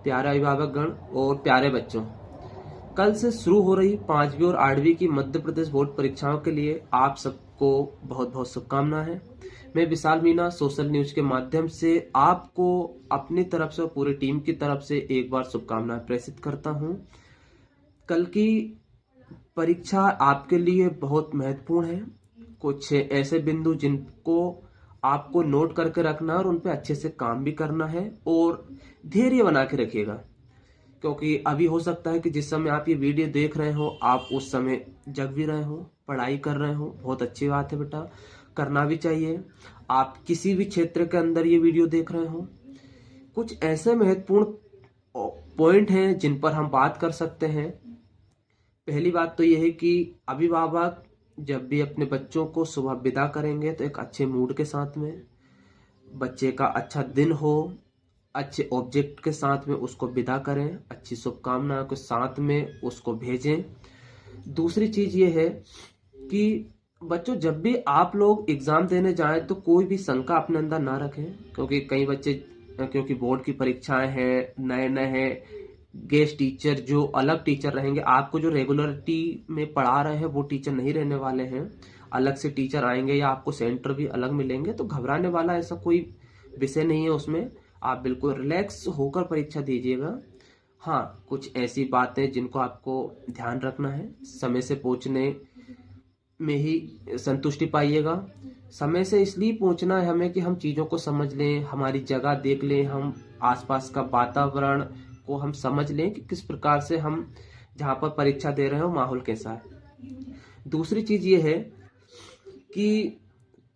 प्यारे अभिभावकगण और प्यारे बच्चों, कल से शुरू हो रही 5वीं और 8वीं की मध्य प्रदेश बोर्ड परीक्षाओं के लिए आप सबको बहुत बहुत शुभकामनाएं हैं। मैं विशाल मीणा सोशल न्यूज के माध्यम से आपको अपनी तरफ से और पूरी टीम की तरफ से एक बार शुभकामनाएं प्रेषित करता हूं। कल की परीक्षा आपके लिए बहुत महत्वपूर्ण है। कुछ ऐसे बिंदु जिनको आपको नोट करके रखना है और उन पे अच्छे से काम भी करना है और धैर्य बना के रखिएगा, क्योंकि अभी हो सकता है कि जिस समय आप ये वीडियो देख रहे हो आप उस समय जग भी रहे हो, पढ़ाई कर रहे हो। बहुत अच्छी बात है बेटा, करना भी चाहिए। आप किसी भी क्षेत्र के अंदर ये वीडियो देख रहे हो, कुछ ऐसे महत्वपूर्ण पॉइंट हैं जिन पर हम बात कर सकते हैं। पहली बात तो यह है कि अभिभावक जब भी अपने बच्चों को सुबह विदा करेंगे तो एक अच्छे मूड के साथ में, बच्चे का अच्छा दिन हो, अच्छे ऑब्जेक्ट के साथ में उसको विदा करें, अच्छी शुभकामनाओं के साथ में उसको भेजें। दूसरी चीज ये है कि बच्चों जब भी आप लोग एग्जाम देने जाएं तो कोई भी शंका अपने अंदर ना रखें, क्योंकि कई बच्चे, क्योंकि बोर्ड की परीक्षाएं हैं, नए नए हैं, गेस्ट टीचर जो अलग टीचर रहेंगे, आपको जो रेगुलरिटी में पढ़ा रहे हैं वो टीचर नहीं रहने वाले हैं, अलग से टीचर आएंगे या आपको सेंटर भी अलग मिलेंगे। तो घबराने वाला ऐसा कोई विषय नहीं है उसमें। आप बिल्कुल रिलैक्स होकर परीक्षा दीजिएगा। हाँ, कुछ ऐसी बातें जिनको आपको ध्यान रखना है। समय से पहुंचने में ही संतुष्टि पाइएगा। समय से इसलिए पहुंचना है हमें कि हम चीज़ों को समझ लें, हमारी जगह देख लें, हम आसपास का वातावरण को हम समझ लें कि किस प्रकार से हम जहाँ पर परीक्षा दे रहे हो माहौल कैसा है। दूसरी चीज़ ये है कि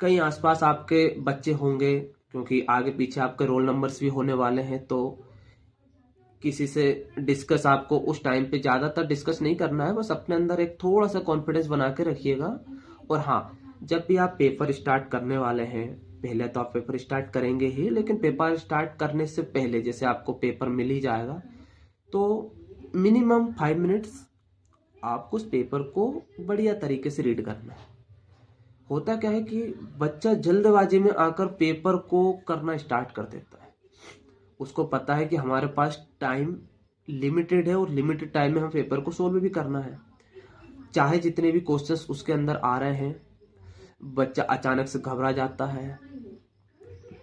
कहीं आसपास आपके बच्चे होंगे, क्योंकि आगे पीछे आपके रोल नंबर्स भी होने वाले हैं, तो किसी से डिस्कस आपको उस टाइम पे ज़्यादातर डिस्कस नहीं करना है। बस अपने अंदर एक थोड़ा सा कॉन्फिडेंस बना के रखिएगा। और हाँ, जब भी आप पेपर स्टार्ट करने वाले हैं, पहले तो आप पेपर स्टार्ट करेंगे ही, लेकिन पेपर स्टार्ट करने से पहले जैसे आपको पेपर मिल ही जाएगा तो मिनिमम 5 मिनट्स आपको उस पेपर को बढ़िया तरीके से रीड करना है। होता क्या है कि बच्चा जल्दबाजी में आकर पेपर को करना स्टार्ट कर देता है। उसको पता है कि हमारे पास टाइम लिमिटेड है और लिमिटेड टाइम में हम पेपर को सोल्व भी करना है। चाहे जितने भी क्वेश्चंस उसके अंदर आ रहे हैं, बच्चा अचानक से घबरा जाता है,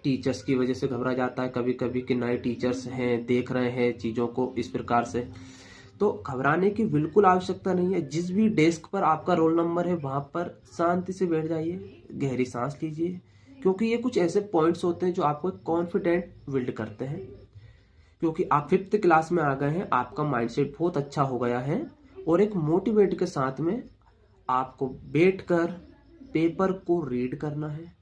टीचर्स की वजह से घबरा जाता है कभी कभी कि नए टीचर्स हैं, देख रहे हैं चीज़ों को इस प्रकार से। तो घबराने की बिल्कुल आवश्यकता नहीं है। जिस भी डेस्क पर आपका रोल नंबर है वहां पर शांति से बैठ जाइए, गहरी सांस लीजिए, क्योंकि ये कुछ ऐसे पॉइंट्स होते हैं जो आपको कॉन्फिडेंट बिल्ड करते हैं। क्योंकि आप 5th क्लास में आ गए हैं, आपका माइंडसेट बहुत अच्छा हो गया है और एक मोटिवेट के साथ में आपको बैठकर पेपर को रीड करना है।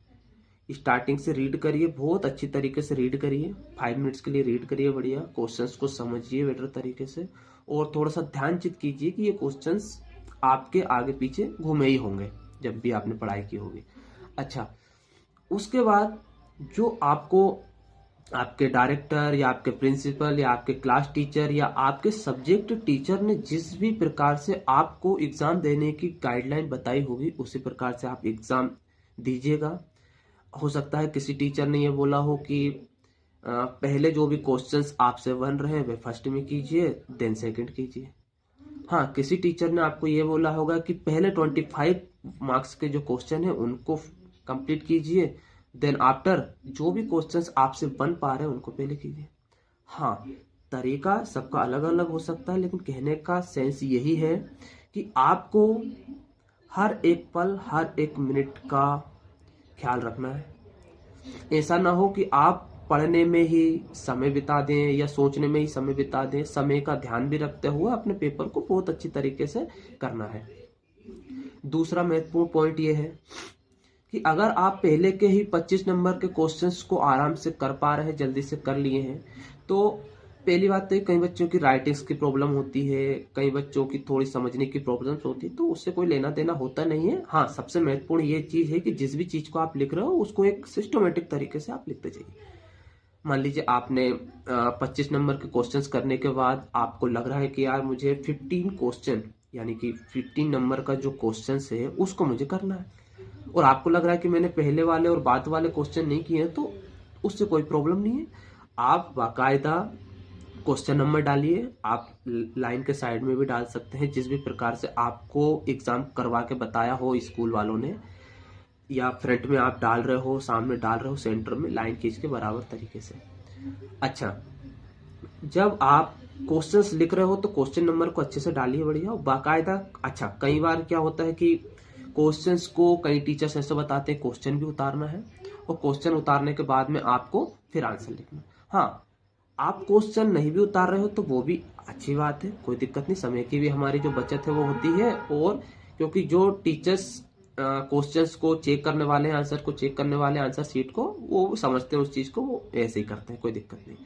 स्टार्टिंग से रीड करिए, बहुत अच्छी तरीके से रीड करिए, 5 मिनट्स के लिए रीड करिए, बढ़िया क्वेश्चंस को समझिए बेटर तरीके से और थोड़ा सा ध्यान चित कीजिए कि ये क्वेश्चंस आपके आगे पीछे घूमे ही होंगे जब भी आपने पढ़ाई की होगी। अच्छा, उसके बाद जो आपको आपके डायरेक्टर या आपके प्रिंसिपल या आपके क्लास टीचर या आपके सब्जेक्ट टीचर ने जिस भी प्रकार से आपको एग्जाम देने की गाइडलाइन बताई होगी उसी प्रकार से आप एग्जाम दीजिएगा। हो सकता है किसी टीचर ने ये बोला हो कि पहले जो भी क्वेश्चंस आपसे बन रहे हैं वे फर्स्ट में कीजिए, देन सेकंड कीजिए। हाँ, किसी टीचर ने आपको ये बोला होगा कि पहले 25 मार्क्स के जो क्वेश्चन है उनको कंप्लीट कीजिए, देन आफ्टर जो भी क्वेश्चंस आपसे बन पा रहे हैं उनको पहले कीजिए। हाँ, तरीका सबका अलग अलग हो सकता है, लेकिन कहने का सेंस यही है कि आपको हर एक पल, हर एक मिनट का ख्याल रखना है। ऐसा ना हो कि आप पढ़ने में ही समय बिता दें या सोचने में ही समय बिता दें। समय का ध्यान भी रखते हुए अपने पेपर को बहुत अच्छी तरीके से करना है। दूसरा महत्वपूर्ण पॉइंट यह है कि अगर आप पहले के ही 25 नंबर के क्वेश्चंस को आराम से कर पा रहे हैं, जल्दी से कर लिए हैं, तो पहली बात तो कई बच्चों की राइटिंग्स की प्रॉब्लम होती है, कई बच्चों की थोड़ी समझने की प्रॉब्लम्स होती है, तो उससे कोई लेना देना होता नहीं है। हाँ, सबसे महत्वपूर्ण ये चीज़ है कि जिस भी चीज़ को आप लिख रहे हो उसको एक सिस्टमेटिक तरीके से आप लिखते जाइए। मान लीजिए आपने 25 नंबर के क्वेश्चंस करने के बाद आपको लग रहा है कि यार मुझे 15 क्वेश्चन, यानी कि 15 नंबर का जो क्वेश्चंस है उसको मुझे करना है, और आपको लग रहा है कि मैंने पहले वाले और बाद वाले क्वेश्चन नहीं किए हैं, तो उससे कोई प्रॉब्लम नहीं है। आप बाकायदा क्वेश्चन नंबर डालिए। आप लाइन के साइड में भी डाल सकते हैं, जिस भी प्रकार से आपको एग्जाम करवा के बताया हो स्कूल वालों ने, या फ्रंट में आप डाल रहे हो, सामने डाल रहे हो, सेंटर में लाइन खींच के बराबर तरीके से। अच्छा, जब आप क्वेश्चंस लिख रहे हो तो क्वेश्चन नंबर को अच्छे से डालिए बढ़िया और बाकायदा। अच्छा, कई बार क्या होता है कि क्वेश्चंस को कई टीचर्स ऐसे बताते हैं क्वेश्चन भी उतारना है, और क्वेश्चन उतारने के बाद में आपको फिर आंसर लिखना। हाँ, आप क्वेश्चन नहीं भी उतार रहे हो तो वो भी अच्छी बात है, कोई दिक्कत नहीं। समय की भी हमारी जो बचत है वो होती है, और क्योंकि जो टीचर्स क्वेश्चंस को चेक करने वाले हैं, आंसर को चेक करने वाले, आंसर शीट को, वो समझते हैं उस चीज को, वो ऐसे ही करते हैं, कोई दिक्कत नहीं।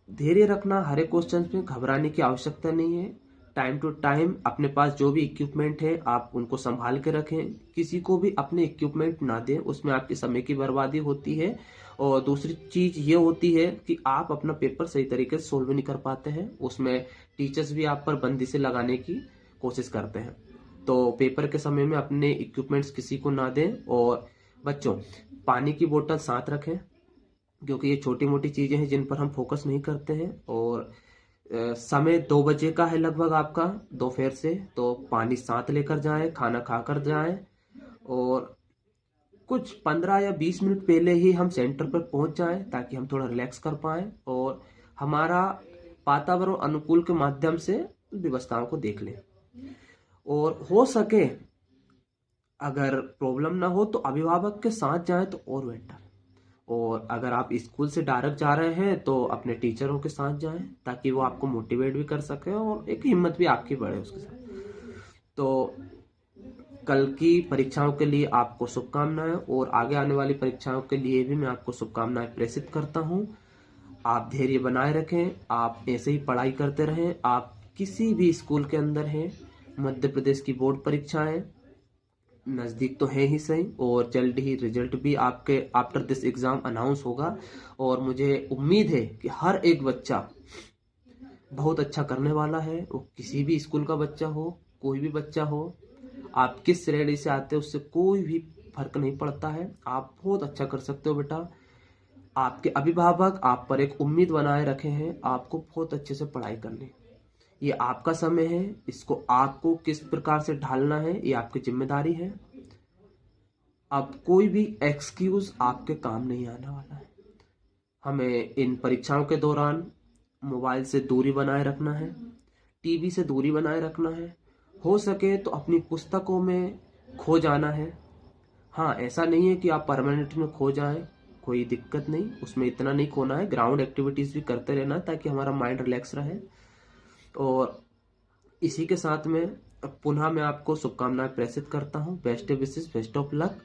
धैर्य रखना, हर एक क्वेश्चन में घबराने की आवश्यकता नहीं है। टाइम टू टाइम अपने पास जो भी इक्विपमेंट है आप उनको संभाल के रखें। किसी को भी अपने इक्विपमेंट ना दें, उसमें आपके समय की बर्बादी होती है। और दूसरी चीज ये होती है कि आप अपना पेपर सही तरीके से सोल्व नहीं कर पाते हैं, उसमें टीचर्स भी आप पर बंदिशें लगाने की कोशिश करते हैं। तो पेपर के समय में अपने इक्विपमेंट्स किसी को ना दें। और बच्चों, पानी की बोतल साथ रखें, क्योंकि ये छोटी मोटी चीजें हैं जिन पर हम फोकस नहीं करते हैं। और समय 2 बजे का है लगभग आपका, दोपहर से, तो पानी साथ लेकर जाएं, खाना खाकर जाएं, और कुछ 15 या 20 मिनट पहले ही हम सेंटर पर पहुंच जाएं, ताकि हम थोड़ा रिलैक्स कर पाएं और हमारा वातावरण अनुकूल के माध्यम से व्यवस्थाओं को देख लें। और हो सके अगर प्रॉब्लम ना हो तो अभिभावक के साथ जाएं तो और बेटर। और अगर आप स्कूल से डायरेक्ट जा रहे हैं तो अपने टीचरों के साथ जाएं, ताकि वो आपको मोटिवेट भी कर सके और एक हिम्मत भी आपकी बढ़े उसके साथ। तो कल की परीक्षाओं के लिए आपको शुभकामनाएं, और आगे आने वाली परीक्षाओं के लिए भी मैं आपको शुभकामनाएं प्रेषित करता हूं। आप धैर्य बनाए रखें, आप ऐसे ही पढ़ाई करते रहें। आप किसी भी स्कूल के अंदर हैं, मध्य प्रदेश की बोर्ड परीक्षाएं नजदीक तो है ही सही, और जल्द ही रिजल्ट भी आपके आफ्टर दिस एग्जाम अनाउंस होगा। और मुझे उम्मीद है कि हर एक बच्चा बहुत अच्छा करने वाला है, वो किसी भी स्कूल का बच्चा हो, कोई भी बच्चा हो, आप किस श्रेणी से आते हो उससे कोई भी फर्क नहीं पड़ता है। आप बहुत अच्छा कर सकते हो बेटा। आपके अभिभावक आप पर एक उम्मीद बनाए रखे हैं, आपको बहुत अच्छे से पढ़ाई करनी। ये आपका समय है, इसको आपको किस प्रकार से ढालना है ये आपकी जिम्मेदारी है। अब कोई भी एक्सक्यूज आपके काम नहीं आने वाला है। हमें इन परीक्षाओं के दौरान मोबाइल से दूरी बनाए रखना है, टीवी से दूरी बनाए रखना है, हो सके तो अपनी पुस्तकों में खो जाना है। हाँ, ऐसा नहीं है कि आप परमानेंट में खो जाएं, कोई दिक्कत नहीं, उसमें इतना नहीं खोना है। ग्राउंड एक्टिविटीज भी करते रहना ताकि हमारा माइंड रिलैक्स रहे। और इसी के साथ में पुनः मैं आपको शुभकामनाएं प्रेषित करता हूँ। Best wishes, best of luck.